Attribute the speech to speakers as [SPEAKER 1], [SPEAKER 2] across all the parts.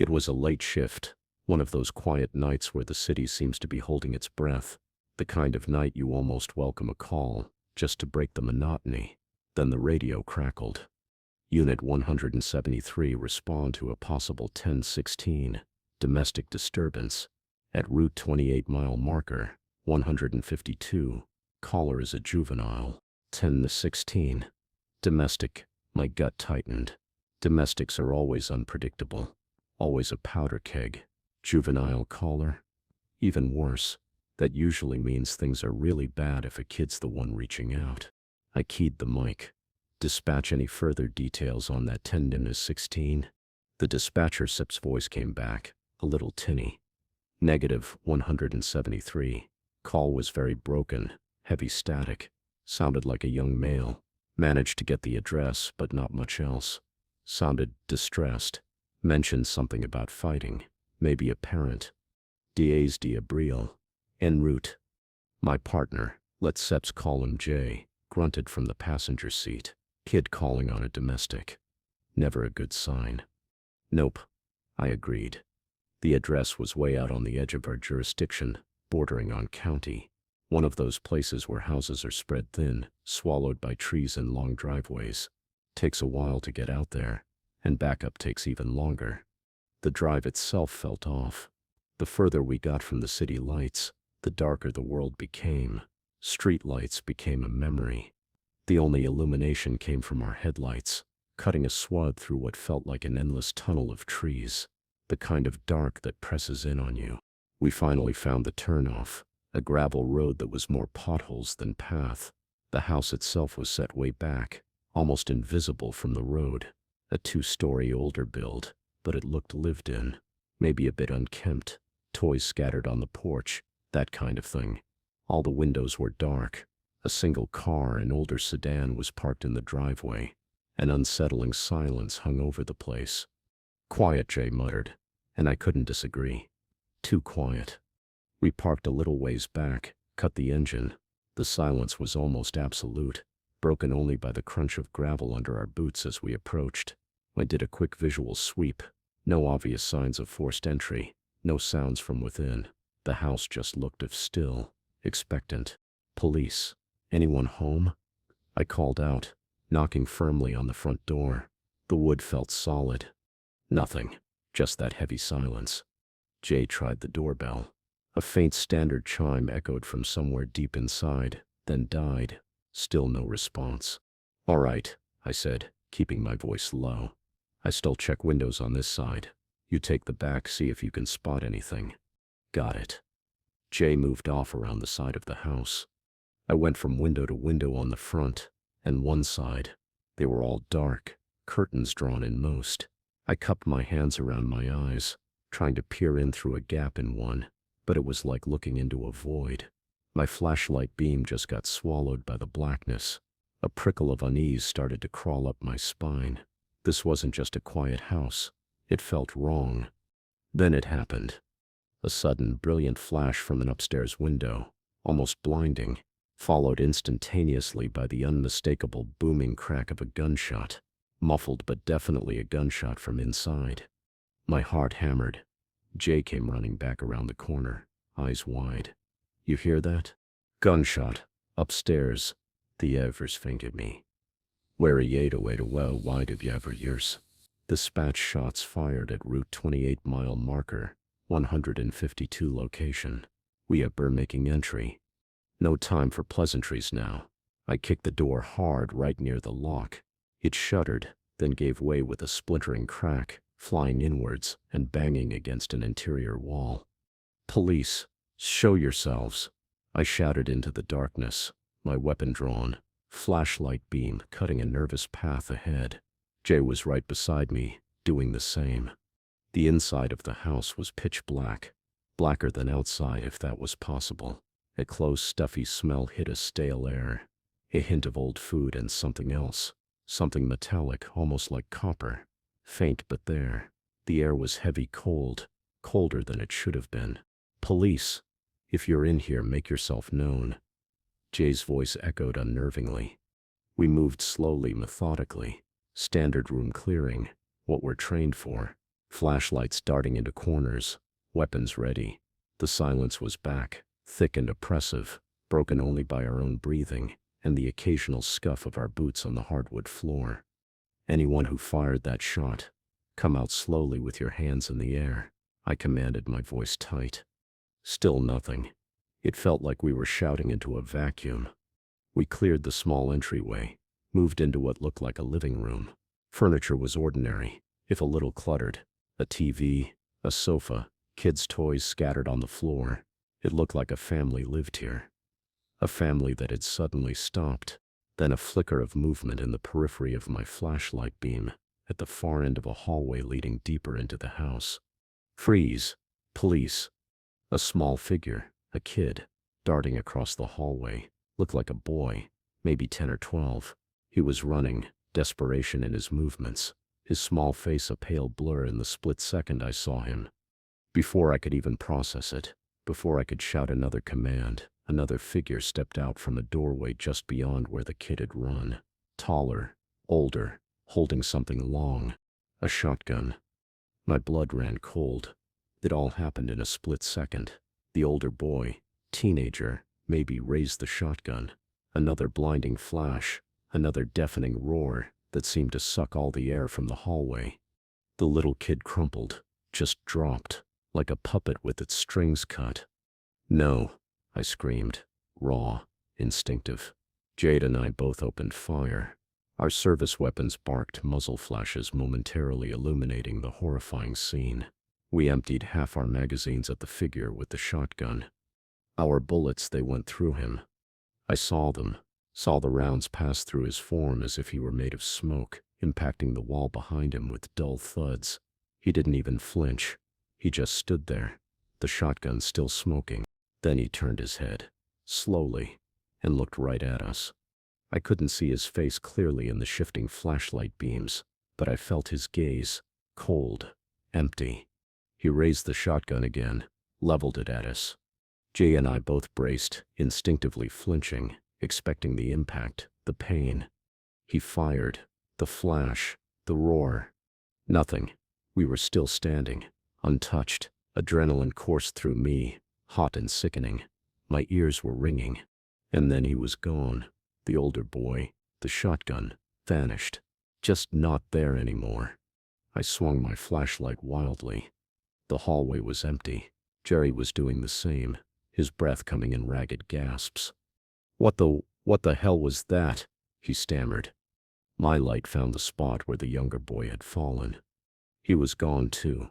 [SPEAKER 1] It was a late shift, one of those quiet nights where the city seems to be holding its breath, the kind of night you almost welcome a call, just to break the monotony. Then the radio crackled. Unit 173 respond to a possible 1016 domestic disturbance at Route 28-mile marker 152. Caller is a juvenile. 1016. Domestic. My gut tightened. Domestics are always unpredictable. Always a powder keg. Juvenile caller? Even worse. That usually means things are really bad if a kid's the one reaching out. I keyed the mic. Dispatch, any further details on that 10-16? The dispatcher SIP's voice came back, a little tinny. Negative 173. Call was very broken, heavy static. Sounded like a young male. Managed to get the address, but not much else. Sounded distressed. Mentioned something about fighting. Maybe a parent. Diaz Diabriel. En route. My partner, let's Seps call him Jay, grunted from the passenger seat. Kid calling on a domestic. Never a good sign. Nope. I agreed. The address was way out on the edge of our jurisdiction, bordering on county. One of those places where houses are spread thin, swallowed by trees and long driveways. Takes a while to get out there, and backup takes even longer. The drive itself felt off. The further we got from the city lights, the darker the world became. Street lights became a memory. The only illumination came from our headlights, cutting a swath through what felt like an endless tunnel of trees, the kind of dark that presses in on you. We finally found the turnoff, a gravel road that was more potholes than path. The house itself was set way back, almost invisible from the road. A 2-story older build, but it looked lived in. Maybe a bit unkempt, toys scattered on the porch, that kind of thing. All the windows were dark. A single car, an older sedan, was parked in the driveway. An unsettling silence hung over the place. Quiet, Jay muttered, and I couldn't disagree. Too quiet. We parked a little ways back, cut the engine. The silence was almost absolute, broken only by the crunch of gravel under our boots as we approached. I did a quick visual sweep. No obvious signs of forced entry, no sounds from within. The house just looked still, expectant. Police. Anyone home? I called out, knocking firmly on the front door. The wood felt solid. Nothing. Just that heavy silence. Jay tried the doorbell. A faint standard chime echoed from somewhere deep inside, then died. Still no response. All right, I said, keeping my voice low. I still check windows on this side. You take the back, see if you can spot anything. Got it. Jay moved off around the side of the house. I went from window to window on the front and one side. They were all dark, curtains drawn in most. I cupped my hands around my eyes, trying to peer in through a gap in one, but it was like looking into a void. My flashlight beam just got swallowed by the blackness. A prickle of unease started to crawl up my spine. This wasn't just a quiet house. It felt wrong. Then it happened. A sudden, brilliant flash from an upstairs window, almost blinding, followed instantaneously by the unmistakable booming crack of a gunshot, muffled but definitely a gunshot from inside. My heart hammered. Jay came running back around the corner, eyes wide. You hear that? Gunshot. Upstairs. The Evers fainted me. Where a Yedo well wide of Yever years. Dispatch shots fired at Route 28-mile marker, 152 location. We are making entry. No time for pleasantries now. I kicked the door hard right near the lock. It shuddered, then gave way with a splintering crack, flying inwards and banging against an interior wall. Police, show yourselves. I shouted into the darkness, my weapon drawn, flashlight beam cutting a nervous path ahead. Jay was right beside me, doing the same. The inside of the house was pitch black, blacker than outside if that was possible. A close, stuffy smell hit a stale air, a hint of old food and something else, something metallic, almost like copper. Faint but there. The air was heavy, cold, colder than it should have been. Police, if you're in here, make yourself known. Jay's voice echoed unnervingly. We moved slowly, methodically. Standard room clearing, what we're trained for. Flashlights darting into corners, weapons ready. The silence was back, thick and oppressive, broken only by our own breathing and the occasional scuff of our boots on the hardwood floor. Anyone who fired that shot, come out slowly with your hands in the air, I commanded, my voice tight. Still nothing. It felt like we were shouting into a vacuum. We cleared the small entryway, moved into what looked like a living room. Furniture was ordinary, if a little cluttered. A TV, a sofa, kids' toys scattered on the floor. It looked like a family lived here. A family that had suddenly stopped. Then a flicker of movement in the periphery of my flashlight beam, at the far end of a hallway leading deeper into the house. Freeze! Police! A small figure, a kid, darting across the hallway, looked like a boy, maybe 10 or 12. He was running, desperation in his movements, his small face a pale blur in the split second I saw him. Before I could even process it, before I could shout another command, another figure stepped out from a doorway just beyond where the kid had run. Taller, older, holding something long, a shotgun. My blood ran cold. It all happened in a split second. The older boy, teenager, maybe raised the shotgun. Another blinding flash, another deafening roar that seemed to suck all the air from the hallway. The little kid crumpled, just dropped, like a puppet with its strings cut. No, I screamed, raw, instinctive. Jade and I both opened fire. Our service weapons barked muzzle flashes momentarily illuminating the horrifying scene. We emptied half our magazines at the figure with the shotgun. Our bullets, they went through him. I saw them, saw the rounds pass through his form as if he were made of smoke, impacting the wall behind him with dull thuds. He didn't even flinch. He just stood there, the shotgun still smoking. Then he turned his head, slowly, and looked right at us. I couldn't see his face clearly in the shifting flashlight beams, but I felt his gaze, cold, empty. He raised the shotgun again, leveled it at us. Jay and I both braced, instinctively flinching, expecting the impact, the pain. He fired, the flash, the roar. Nothing. We were still standing, untouched. Adrenaline coursed through me, hot and sickening. My ears were ringing. And then he was gone. The older boy, the shotgun, vanished. Just not there anymore. I swung my flashlight wildly. The hallway was empty. Jerry was doing the same, his breath coming in ragged gasps. What the hell was that? He stammered. My light found the spot where the younger boy had fallen. He was gone too.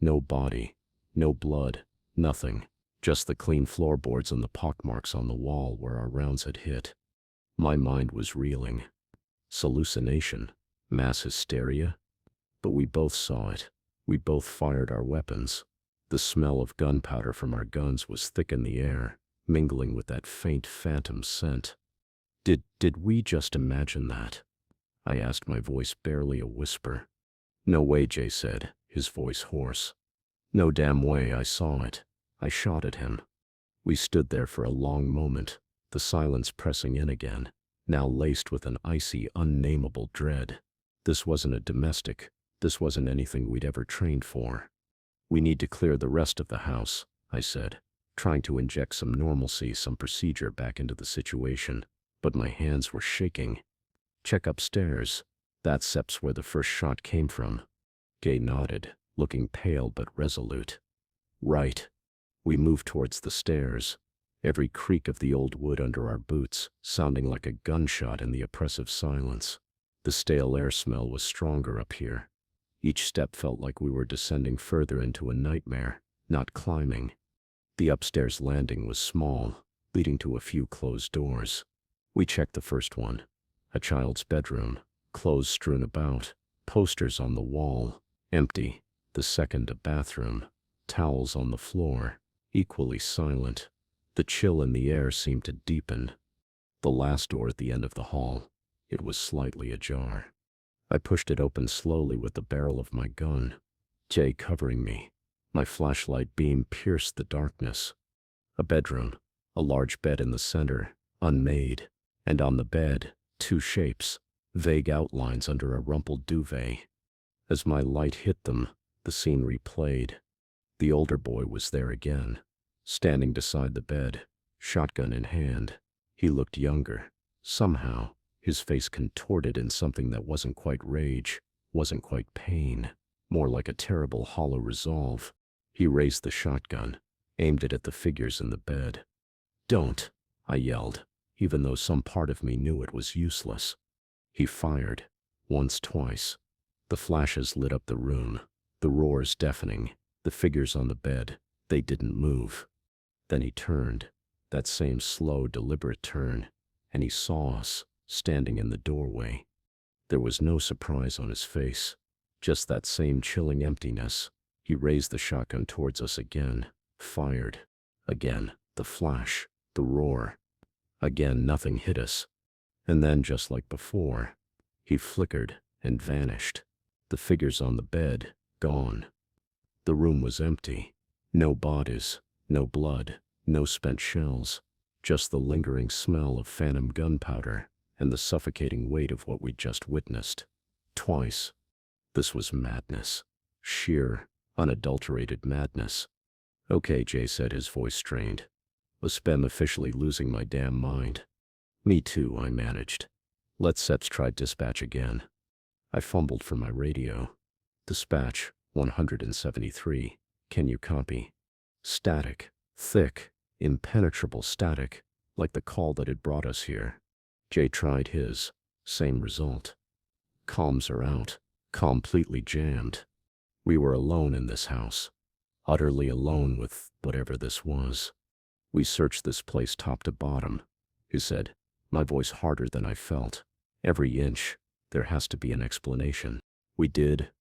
[SPEAKER 1] No body, no blood, nothing. Just the clean floorboards and the pockmarks on the wall where our rounds had hit. My mind was reeling. Hallucination, mass hysteria? But we both saw it. We both fired our weapons. The smell of gunpowder from our guns was thick in the air, mingling with that faint phantom scent. Did we just imagine that? I asked, my voice barely a whisper. No way, Jay said, his voice hoarse. No damn way, I saw it. I shot at him. We stood there for a long moment, the silence pressing in again, now laced with an icy, unnameable dread. This wasn't a domestic. This wasn't anything we'd ever trained for. We need to clear the rest of the house, I said, trying to inject some normalcy, some procedure back into the situation, but my hands were shaking. Check upstairs. That's Sep's where the first shot came from. Gay nodded, looking pale but resolute. Right. We moved towards the stairs, every creak of the old wood under our boots sounding like a gunshot in the oppressive silence. The stale air smell was stronger up here. Each step felt like we were descending further into a nightmare, not climbing. The upstairs landing was small, leading to a few closed doors. We checked the first one, a child's bedroom, clothes strewn about, posters on the wall, empty. The second, a bathroom, towels on the floor, equally silent. The chill in the air seemed to deepen. The last door at the end of the hall, it was slightly ajar. I pushed it open slowly with the barrel of my gun, Jay covering me. My flashlight beam pierced the darkness. A bedroom, a large bed in the center, unmade, and on the bed, two shapes, vague outlines under a rumpled duvet. As my light hit them, The scene replayed. The older boy was there again, standing beside the bed, shotgun in hand. He looked younger. Somehow, his face contorted in something that wasn't quite rage, wasn't quite pain, more like a terrible hollow resolve. He raised the shotgun, aimed it at the figures in the bed. "Don't," I yelled, even though some part of me knew it was useless. He fired. Once, twice. The flashes lit up the room, the roars deafening, the figures on the bed, they didn't move. Then he turned, that same slow, deliberate turn, and he saw us, standing in the doorway. There was no surprise on his face, just that same chilling emptiness. He raised the shotgun towards us again, fired. Again, the flash, the roar. Again, nothing hit us. And then, just like before, he flickered and vanished. The figures on the bed, gone. The room was empty. No bodies, no blood, no spent shells. Just the lingering smell of phantom gunpowder and the suffocating weight of what we'd just witnessed. Twice. This was madness. Sheer, unadulterated madness. "Okay," Jay said, his voice strained. "I'm officially losing my damn mind." "Me too," I managed. "Let's try dispatch again." I fumbled for my radio. "Dispatch, 173. Can you copy?" Static. Thick, impenetrable static, like the call that had brought us here. Jay tried his. Same result. Comms are out. Completely jammed. We were alone in this house. Utterly alone with whatever this was. "We searched this place top to bottom," he said, my voice harder than I felt. "Every inch. There has to be an explanation." We did.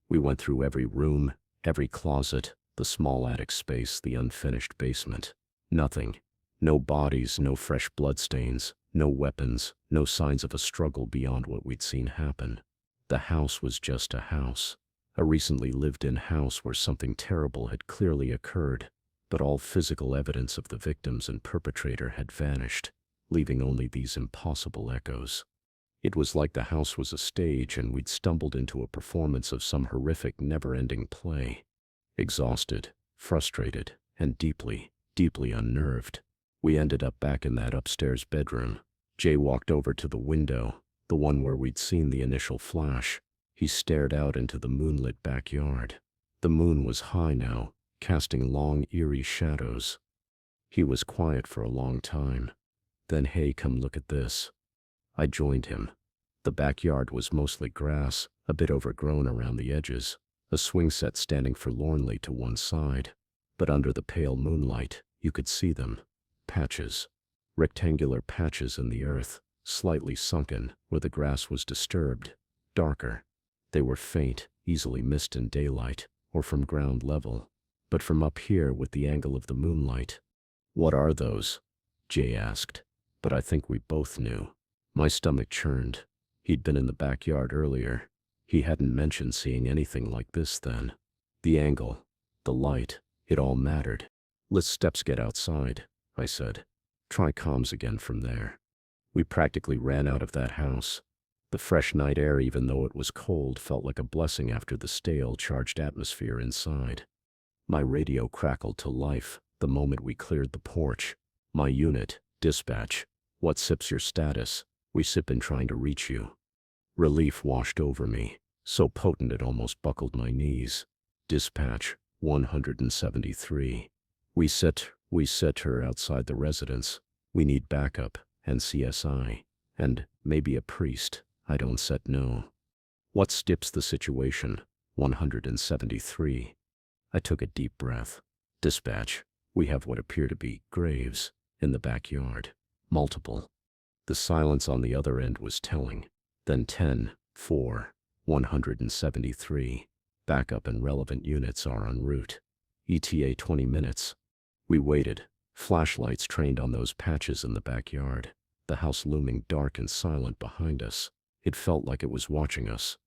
[SPEAKER 1] We went through every room, every closet, the small attic space, the unfinished basement. Nothing. No bodies, no fresh bloodstains, no weapons, no signs of a struggle beyond what we'd seen happen. The house was just a house. A recently lived-in house where something terrible had clearly occurred, but all physical evidence of the victims and perpetrator had vanished, leaving only these impossible echoes. It was like the house was a stage and we'd stumbled into a performance of some horrific, never-ending play. Exhausted, frustrated, and deeply, deeply unnerved, we ended up back in that upstairs bedroom. Jay walked over to the window, the one where we'd seen the initial flash. He stared out into the moonlit backyard. The moon was high now, casting long, eerie shadows. He was quiet for a long time. Then, "Hey, come look at this." I joined him. The backyard was mostly grass, a bit overgrown around the edges, a swing set standing forlornly to one side. But under the pale moonlight, you could see them. Patches. Rectangular patches in the earth, slightly sunken, where the grass was disturbed. Darker. They were faint, easily missed in daylight, or from ground level. But from up here with the angle of the moonlight. "What are those?" Jay asked. But I think we both knew. My stomach churned. He'd been in the backyard earlier. He hadn't mentioned seeing anything like this then. The angle, the light, it all mattered. "Let's get outside," I said. "Try comms again from there." We practically ran out of that house. The fresh night air, even though it was cold, felt like a blessing after the stale, charged atmosphere inside. My radio crackled to life the moment we cleared the porch. "My unit, dispatch. What SIP's your status? We SIP been trying to reach you." Relief washed over me, so potent it almost buckled my knees. "Dispatch, 173. We set her outside the residence. We need backup, and CSI, and maybe a priest. I don't know." "What STIP's the situation?" 173. I took a deep breath. "Dispatch, we have what appear to be graves in the backyard. Multiple." The silence on the other end was telling. Then 10-4, 173. "Backup and relevant units are en route. ETA 20 minutes. We waited, flashlights trained on those patches in the backyard, the house looming dark and silent behind us. It felt like it was watching us.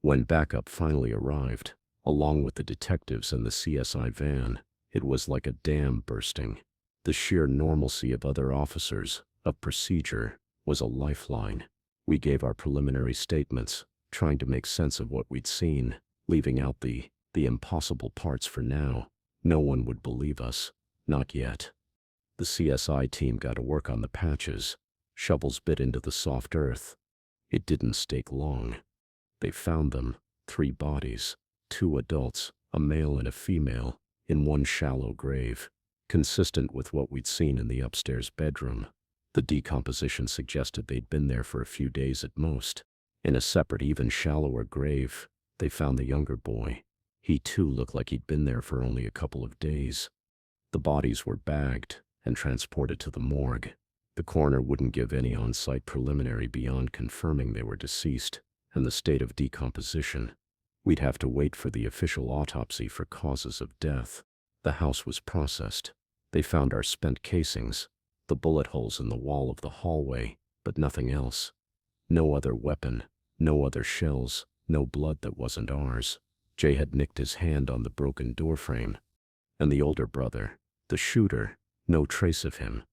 [SPEAKER 1] When backup finally arrived, along with the detectives and the CSI van, it was like a dam bursting. The sheer normalcy of other officers, of procedure, was a lifeline. We gave our preliminary statements, trying to make sense of what we'd seen, leaving out the The impossible parts for now. No one would believe us. Not yet. The CSI team got to work on the patches. Shovels bit into the soft earth. It didn't take long. They found them, 3 bodies, 2 adults, a male and a female, in one shallow grave, consistent with what we'd seen in the upstairs bedroom. The decomposition suggested they'd been there for a few days at most. In a separate, even shallower grave, they found the younger boy. He too looked like he'd been there for only a couple of days. The bodies were bagged and transported to the morgue. The coroner wouldn't give any on-site preliminary beyond confirming they were deceased and the state of decomposition. We'd have to wait for the official autopsy for causes of death. The house was processed. They found our spent casings, the bullet holes in the wall of the hallway, but nothing else. No other weapon, no other shells, no blood that wasn't ours. Jay had nicked his hand on the broken doorframe. And the older brother, the shooter, no trace of him.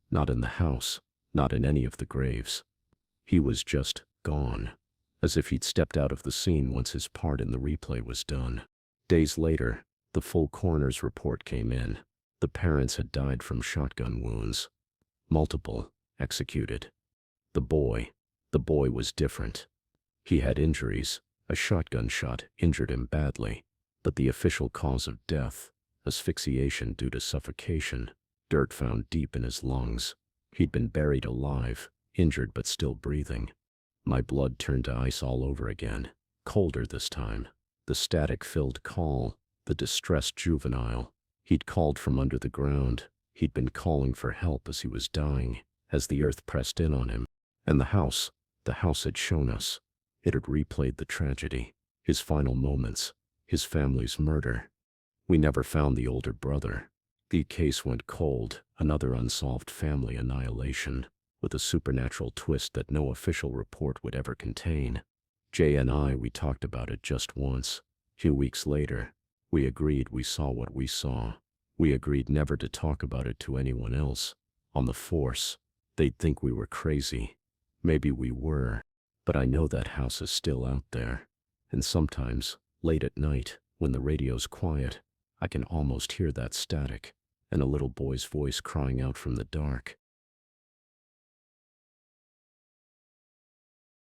[SPEAKER 1] Not in the house, not in any of the graves. He was just gone, as if he'd stepped out of the scene once his part in the replay was done. Days later, the full coroner's report came in. The parents had died from shotgun wounds. Multiple, executed. The boy was different. He had injuries. A shotgun shot injured him badly, but the official cause of death, asphyxiation due to suffocation, dirt found deep in his lungs. He'd been buried alive, injured but still breathing. My blood turned to ice all over again, colder this time. The static-filled call, the distressed juvenile. He'd called from under the ground. He'd been calling for help as he was dying, as the earth pressed in on him. And the house had shown us. It had replayed the tragedy, his final moments, his family's murder. We never found the older brother. The case went cold, another unsolved family annihilation, with a supernatural twist that no official report would ever contain. Jay and we talked about it just once. 2 weeks later, we agreed we saw what we saw. We agreed never to talk about it to anyone else. On the force, they'd think we were crazy. Maybe we were, but I know that house is still out there. And sometimes, late at night, when the radio's quiet, I can almost hear that static, and a little boy's voice crying out from the dark.